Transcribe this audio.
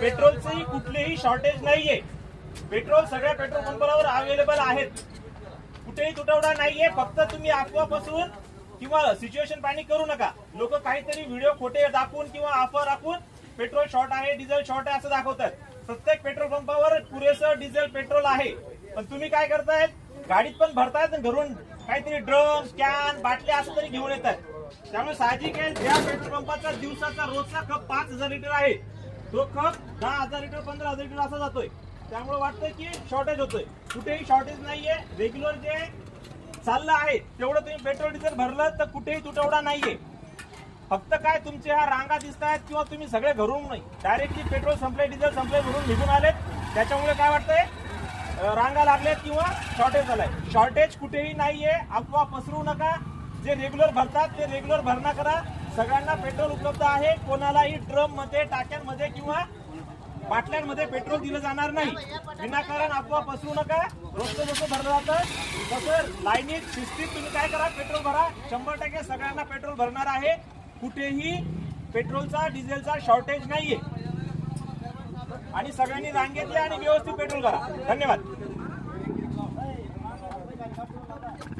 पेट्रोलची कुठलीही शॉर्टेज नाहीये। पेट्रोल सगळ्या पेट्रोल पंपावर अवेलेबल आहेत, कुठेही तुटवडा नाहीये। फक्त तुम्ही अफवा पसरून किंवा सिच्युएशन पॅनिक करू नका। लोक काहीतरी व्हिडिओ खोटे दाखवून किंवा अफवा दाखवून पेट्रोल शॉर्ट आहे, डिझेल शॉर्ट आहे असं दाखवतात। प्रत्येक पेट्रोल पंपावर पुरेसं डिझेल पेट्रोल आहे, पण तुम्ही काय करतायत, गाडीत पण भरतायत आणि घरून काहीतरी ड्रम कॅन बाटल्या असं तरी घेऊन येतात। त्यामुळे साहजिक आहे, ज्या पेट्रोल पंपाचा दिवसाचा रोजचा कप 5000 लिटर आहे, तो कप 10,000 लिटर 15,000 लिटर असा जातोय। त्यामुळे वाटतं की शॉर्टेज होतोय, कुठेही शॉर्टेज नाहीये। रेग्युलर जे चाललं आहे तेवढं तुम्ही पेट्रोल डिझेल भरलं तर कुठेही तुटवडा नाहीये। फक्त काय तुमचे ह्या रांगा दिसत आहेत किंवा तुम्ही सगळे घरून नाही डायरेक्टली पेट्रोल संपले डिझेल संपले म्हणून निघून आलेत, त्याच्यामुळे काय वाटतंय रांगा लागल्यात किंवा शॉर्टेज झालाय। शॉर्टेज कुठेही नाहीये, अफवा पसरू नका। जे रेग्युलर भरतात ते रेग्युलर भरणा करा। सगळ्यांना पेट्रोल उपलब्ध आहे, कोणालाही ड्रम मध्ये टाक्यांमध्ये किंवा बाटल्यांमध्ये पेट्रोल दिलं जाणार नाही। विनाकारण अफवा पसरू नका। रोजचं जसं भरलं जातं तसं लाईनीत शिस्तीत तुम्ही काय करा, पेट्रोल भरा। 100% सगळ्यांना पेट्रोल भरणार आहे, कुठेही पेट्रोलचा डिझेलचा शॉर्टेज नाहीये। आणि सगळ्यांनी रांगेतले आणि व्यवस्थित पेट्रोल भरा। धन्यवाद।